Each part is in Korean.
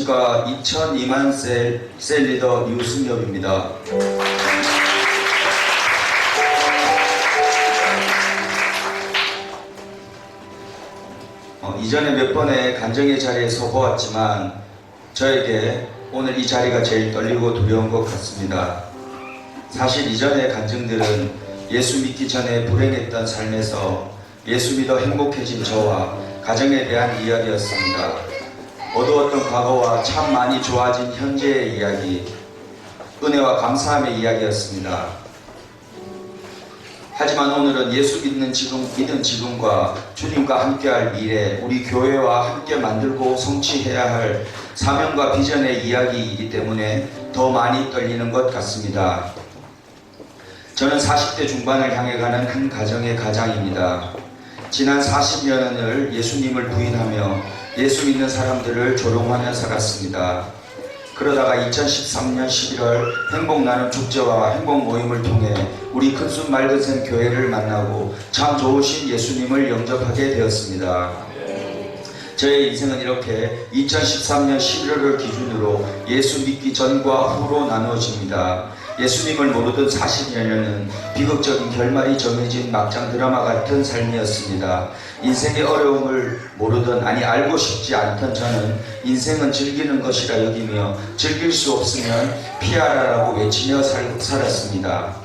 안녕하십니까. 2002만 셀 리더 유승엽입니다. 이전에 몇 번의 간증의 자리에 서보았지만 저에게 오늘 이 자리가 제일 떨리고 두려운 것 같습니다. 사실 이전의 간증들은 예수 믿기 전에 불행했던 삶에서 예수 믿어 행복해진 저와 가정에 대한 이야기였습니다. 어두웠던 과거와 참 많이 좋아진 현재의 이야기, 은혜와 감사함의 이야기였습니다. 하지만 오늘은 예수 믿는 지금과 주님과 함께할 미래, 우리 교회와 함께 만들고 성취해야 할 사명과 비전의 이야기이기 때문에 더 많이 떨리는 것 같습니다. 저는 40대 중반을 향해 가는 한 가정의 가장입니다. 지난 40년을 예수님을 부인하며 예수 믿는 사람들을 조롱하며 살았습니다. 그러다가 2013년 11월 행복 나눔 축제와 행복 모임을 통해 우리 큰순 맑은샘 교회를 만나고 참 좋으신 예수님을 영접하게 되었습니다. 저의 인생은 이렇게 2013년 11월을 기준으로 예수 믿기 전과 후로 나누어집니다. 예수님을 모르던 40여 년은 비극적인 결말이 정해진 막장 드라마 같은 삶이었습니다. 인생의 어려움을 모르던, 아니 알고 싶지 않던 저는 인생은 즐기는 것이라 여기며 즐길 수 없으면 피하라라고 외치며 살았습니다.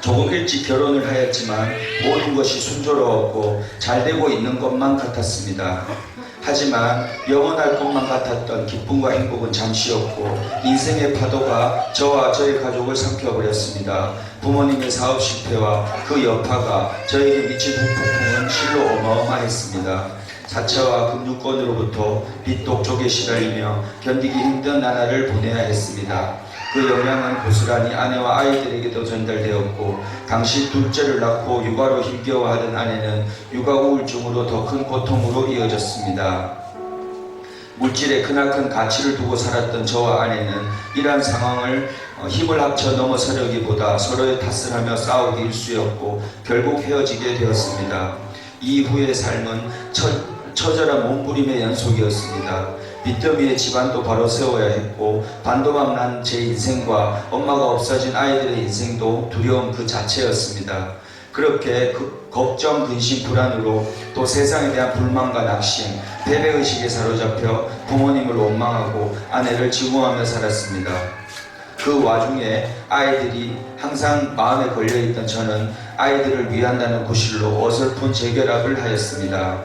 조금 일찍 결혼을 하였지만 모든 것이 순조로웠고 잘 되고 있는 것만 같았습니다. 하지만 영원할 것만 같았던 기쁨과 행복은 잠시였고 인생의 파도가 저와 저의 가족을 삼켜버렸습니다. 부모님의 사업 실패와 그 여파가 저에게 미친 후폭풍은 실로 어마어마했습니다. 자체와 금융권으로부터 빚독촉에 시달리며 견디기 힘든 나날을 보내야 했습니다. 그 영향은 고스란히 아내와 아이들에게도 전달되었고, 당시 둘째를 낳고 육아로 힘겨워하던 아내는 육아 우울증으로 더 큰 고통으로 이어졌습니다. 물질에 크나큰 가치를 두고 살았던 저와 아내는 이러한 상황을 힘을 합쳐 넘어서려기보다 서로의 탓을 하며 싸우기 일쑤였고 결국 헤어지게 되었습니다. 이후의 삶은 처절한 몸부림의 연속이었습니다. 빚더미에 집안도 바로 세워야 했고 반도막 난 제 인생과 엄마가 없어진 아이들의 인생도 두려움 그 자체였습니다. 그렇게 걱정, 근심, 불안으로 또 세상에 대한 불만과 낙심, 패배의식에 사로잡혀 부모님을 원망하고 아내를 증오하며 살았습니다. 그 와중에 아이들이 항상 마음에 걸려있던 저는 아이들을 위한다는 구실로 어설픈 재결합을 하였습니다.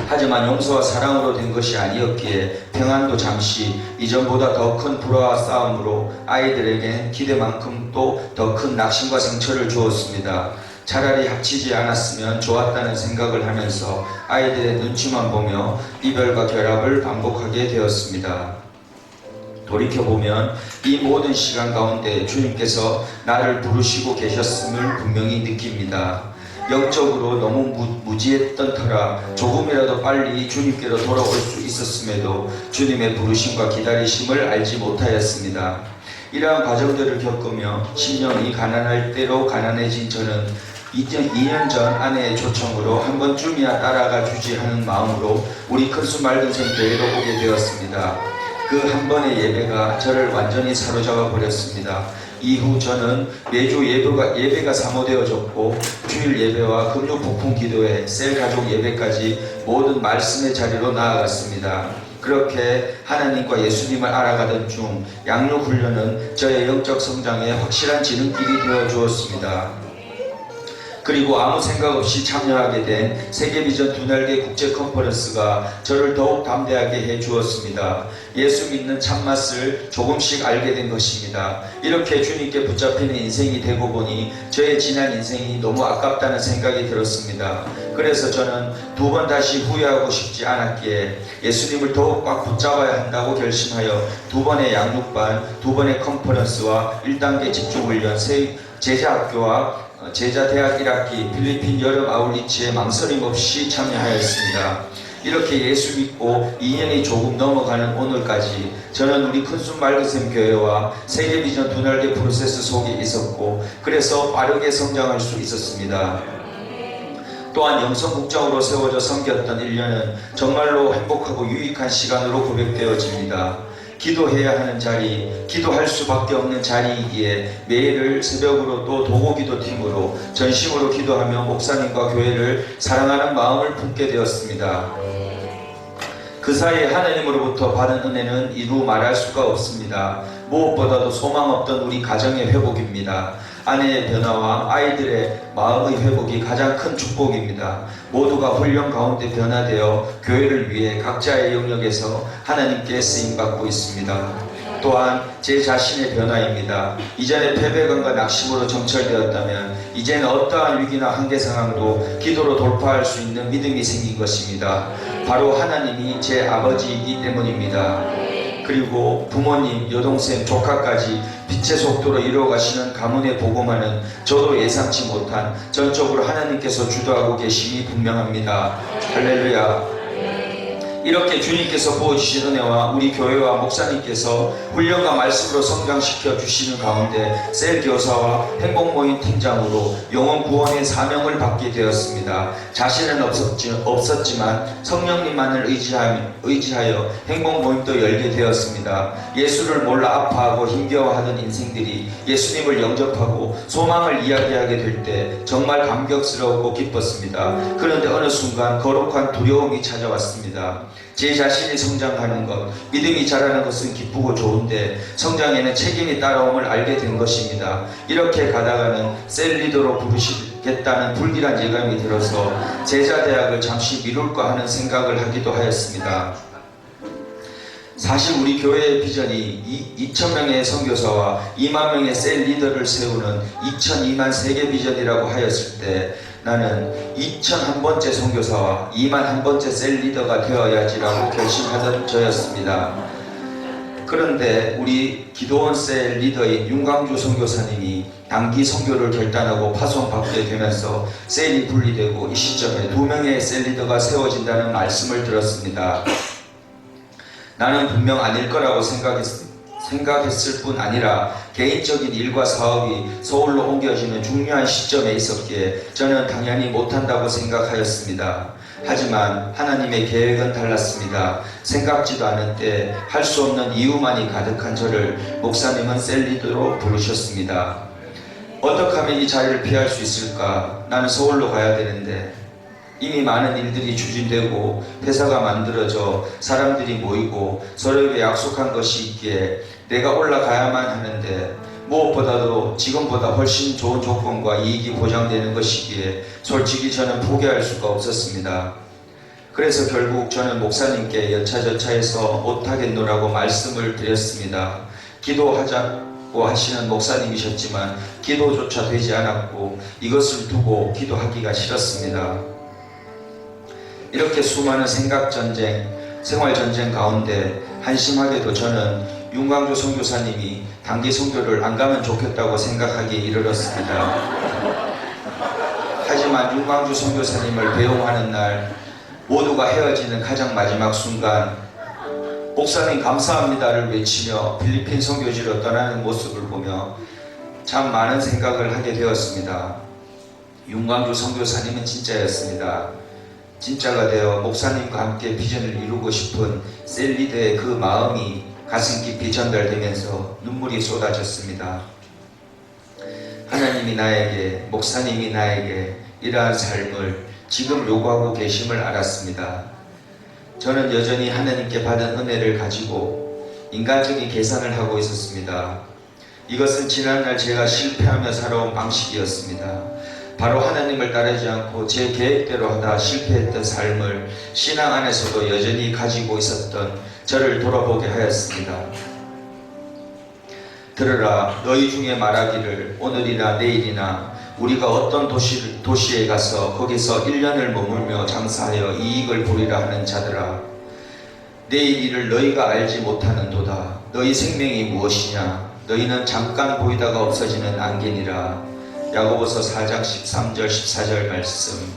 하지만 용서와 사랑으로 된 것이 아니었기에 평안도 잠시, 이전보다 더 큰 불화와 싸움으로 아이들에겐 기대만큼 또 더 큰 낙심과 상처를 주었습니다. 차라리 합치지 않았으면 좋았다는 생각을 하면서 아이들의 눈치만 보며 이별과 결합을 반복하게 되었습니다. 돌이켜보면 이 모든 시간 가운데 주님께서 나를 부르시고 계셨음을 분명히 느낍니다. 영적으로 너무 무지했던 터라 조금이라도 빨리 주님께로 돌아올 수 있었음에도 주님의 부르심과 기다리심을 알지 못하였습니다. 이러한 과정들을 겪으며 심령이 가난할 대로 가난해진 저는 2년 전 아내의 초청으로 한 번쯤이야 따라가 주지 하는 마음으로 우리 큰순 맑은샘 교회로 오게 되었습니다. 그 한 번의 예배가 저를 완전히 사로잡아 버렸습니다. 이후 저는 매주 예배가 사모되어졌고 주일 예배와 금요 폭풍 기도회, 셀 가족 예배까지 모든 말씀의 자리로 나아갔습니다. 그렇게 하나님과 예수님을 알아가던 중 양육 훈련은 저의 영적 성장에 확실한 지름길이 되어 주었습니다. 그리고 아무 생각 없이 참여하게 된 세계비전 두 날개 국제 컨퍼런스가 저를 더욱 담대하게 해 주었습니다. 예수 믿는 참맛을 조금씩 알게 된 것입니다. 이렇게 주님께 붙잡히는 인생이 되고 보니 저의 지난 인생이 너무 아깝다는 생각이 들었습니다. 그래서 저는 두 번 다시 후회하고 싶지 않았기에 예수님을 더욱 꽉 붙잡아야 한다고 결심하여 두 번의 양육반, 두 번의 컨퍼런스와 1단계 집중훈련, 제자학교와 제자대학 1학기 필리핀 여름 아울리치에 망설임 없이 참여하였습니다. 이렇게 예수 믿고 2년이 조금 넘어가는 오늘까지 저는 우리 큰순 맑은샘 교회와 세계비전 두 날개 프로세스 속에 있었고 그래서 빠르게 성장할 수 있었습니다. 또한 영성국장으로 세워져 섬겼던 1년은 정말로 행복하고 유익한 시간으로 고백되어집니다. 기도해야 하는 자리, 기도할 수밖에 없는 자리이기에 매일을 새벽으로 또 도고기도팀으로 전심으로 기도하며 목사님과 교회를 사랑하는 마음을 품게 되었습니다. 그 사이에 하나님으로부터 받은 은혜는 이루 말할 수가 없습니다. 무엇보다도 소망 없던 우리 가정의 회복입니다. 아내의 변화와 아이들의 마음의 회복이 가장 큰 축복입니다. 모두가 훈련 가운데 변화되어 교회를 위해 각자의 영역에서 하나님께 쓰임받고 있습니다. 또한 제 자신의 변화입니다. 이전에 패배감과 낙심으로 정철되었다면 이제는 어떠한 위기나 한계 상황도 기도로 돌파할 수 있는 믿음이 생긴 것입니다. 바로 하나님이 제 아버지이기 때문입니다. 그리고 부모님, 여동생, 조카까지 빛의 속도로 이루어가시는 가문의 복음화는 저도 예상치 못한 전적으로 하나님께서 주도하고 계심이 분명합니다. 할렐루야. 이렇게 주님께서 부어주신 은혜와 우리 교회와 목사님께서 훈련과 말씀으로 성장시켜 주시는 가운데 셀 교사와 행복모임 팀장으로 영혼 구원의 사명을 받게 되었습니다. 자신은 없었지만 성령님만을 의지하여 행복모임도 열게 되었습니다. 예수를 몰라 아파하고 힘겨워하던 인생들이 예수님을 영접하고 소망을 이야기하게 될 때 정말 감격스러웠고 기뻤습니다. 그런데 어느 순간 거룩한 두려움이 찾아왔습니다. 제 자신이 성장하는 것, 믿음이 자라는 것은 기쁘고 좋은데 성장에는 책임이 따라옴을 알게 된 것입니다. 이렇게 가다가는 셀 리더로 부르시겠다는 불길한 예감이 들어서 제자대학을 잠시 미룰까 하는 생각을 하기도 하였습니다. 사실 우리 교회의 비전이 2,000명의 선교사와 2만 명의 셀 리더를 세우는 2,002만 세계 비전이라고 하였을 때 나는 2,001번째 선교사와 2만1번째 셀 리더가 되어야지라고 결심하던 저였습니다. 그런데 우리 기도원 셀 리더인 윤광주 선교사님이 단기 선교를 결단하고 파송받게 되면서 셀이 분리되고 이 시점에 2명의 셀 리더가 세워진다는 말씀을 들었습니다. 나는 분명 아닐 거라고 생각했을 뿐 아니라 개인적인 일과 사업이 서울로 옮겨지는 중요한 시점에 있었기에 저는 당연히 못한다고 생각하였습니다. 하지만 하나님의 계획은 달랐습니다. 생각지도 않은 때 할 수 없는 이유만이 가득한 저를 목사님은 셀 리더로 부르셨습니다. 어떻게 하면 이 자리를 피할 수 있을까? 나는 서울로 가야 되는데 이미 많은 일들이 추진되고 회사가 만들어져 사람들이 모이고 서로에게 약속한 것이 있기에 내가 올라가야만 하는데 무엇보다도 지금보다 훨씬 좋은 조건과 이익이 보장되는 것이기에 솔직히 저는 포기할 수가 없었습니다. 그래서 결국 저는 목사님께 여차저차해서 못하겠노라고 말씀을 드렸습니다. 기도하자고 하시는 목사님이셨지만 기도조차 되지 않았고 이것을 두고 기도하기가 싫었습니다. 이렇게 수많은 생각전쟁, 생활전쟁 가운데 한심하게도 저는 윤광주 선교사님이 단기 선교를 안 가면 좋겠다고 생각하기에 이르렀습니다. 하지만 윤광주 선교사님을 배웅하는 날 모두가 헤어지는 가장 마지막 순간 목사님 감사합니다를 외치며 필리핀 선교지로 떠나는 모습을 보며 참 많은 생각을 하게 되었습니다. 윤광주 선교사님은 진짜였습니다. 진짜가 되어 목사님과 함께 비전을 이루고 싶은 셀 리더의 그 마음이 가슴 깊이 전달되면서 눈물이 쏟아졌습니다. 하나님이 나에게, 목사님이 나에게 이러한 삶을 지금 요구하고 계심을 알았습니다. 저는 여전히 하나님께 받은 은혜를 가지고 인간적인 계산을 하고 있었습니다. 이것은 지난날 제가 실패하며 살아온 방식이었습니다. 바로 하나님을 따르지 않고 제 계획대로 하다 실패했던 삶을 신앙 안에서도 여전히 가지고 있었던 저를 돌아보게 하였습니다. 들으라, 너희 중에 말하기를 오늘이나 내일이나 우리가 어떤 도시에 가서 거기서 1년을 머물며 장사하여 이익을 보리라 하는 자들아, 내일 일을 너희가 알지 못하는도다. 너희 생명이 무엇이냐? 너희는 잠깐 보이다가 없어지는 안개니라. 야고보서 4장 13절 14절 말씀.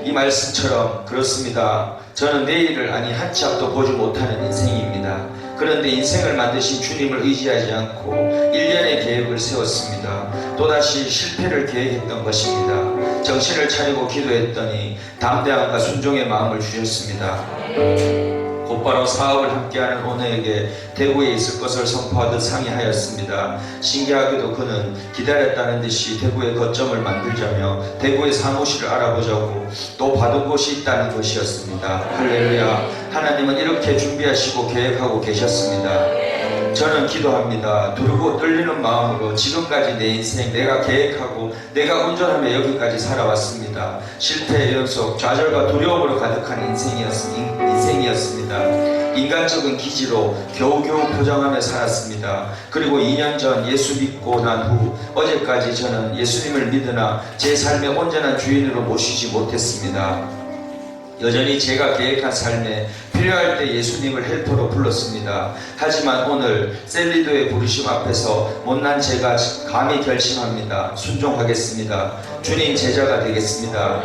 이 말씀처럼 그렇습니다. 저는 내일을 아니 한 치 앞도 보지 못하는 인생입니다. 그런데 그런데 인생을 만드신 주님을 의지하지 않고 일련의 계획을 세웠습니다. 또다시 실패를 계획했던 것입니다. 정신을 차리고 기도했더니 담대함과 순종의 마음을 주셨습니다. 곧바로 사업을 함께하는 오너에게 대구에 있을 것을 선포하듯 상의하였습니다. 신기하게도 그는 기다렸다는 듯이 대구에 거점을 만들자며 대구의 사무실을 알아보자고 또 받은 곳이 있다는 것이었습니다. 할렐루야. 하나님은 이렇게 준비하시고 계획하고 계셨습니다. 저는 기도합니다. 두렵고 떨리는 마음으로 지금까지 내 인생 내가 계획하고 내가 운전하며 여기까지 살아왔습니다. 실패의 연속, 좌절과 두려움으로 가득한 인생이었습니다. 인간적인 기지로 겨우겨우 포장하며 살았습니다. 그리고 2년 전 예수 믿고 난 후 어제까지 저는 예수님을 믿으나 제 삶의 온전한 주인으로 모시지 못했습니다. 여전히 제가 계획한 삶에 필요할 때 예수님을 헬퍼로 불렀습니다. 하지만 오늘 셀리도의 부르심 앞에서 못난 제가 감히 결심합니다. 순종하겠습니다. 주님 제자가 되겠습니다.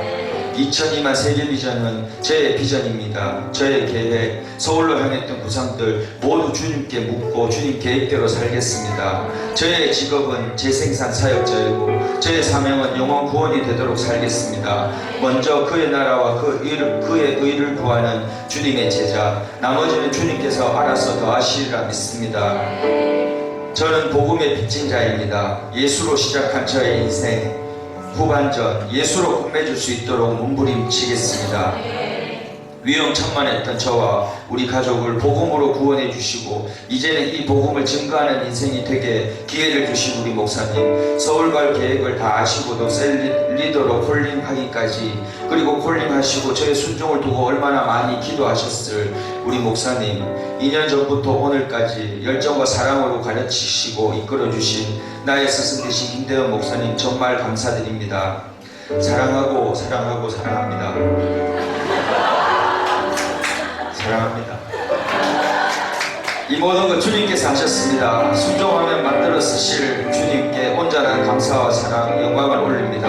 2002만 세계 비전은 저의 비전입니다. 저의 계획, 서울로 향했던 구상들 모두 주님께 묻고 주님 계획대로 살겠습니다. 저의 직업은 재생산 사역자이고 저의 사명은 영혼 구원이 되도록 살겠습니다. 먼저 그의 나라와 그의 의를 구하는 주님의 제자, 나머지는 주님께서 알아서 더하시리라 믿습니다. 저는 복음의 빚진 자입니다. 예수로 시작한 저의 인생 후반전 예수로 끝맺을 수 있도록 몸부림치겠습니다. 위험천만했던 저와 우리 가족을 복음으로 구원해 주시고 이제는 이 복음을 증거하는 인생이 되게 기회를 주신 우리 목사님, 서울 갈 계획을 다 아시고도 셀리더로 콜링하기까지, 그리고 콜링하시고 저의 순종을 두고 얼마나 많이 기도하셨을 우리 목사님, 2년 전부터 오늘까지 열정과 사랑으로 가르치시고 이끌어주신 나의 스승 되신 김대현 목사님 정말 감사드립니다. 사랑하고 사랑하고 사랑합니다. 사랑합니다. 이 모든 것 주님께서 하셨습니다. 순종하면 만들어 쓰실 주님께 온전한 감사와 사랑, 영광을 올립니다.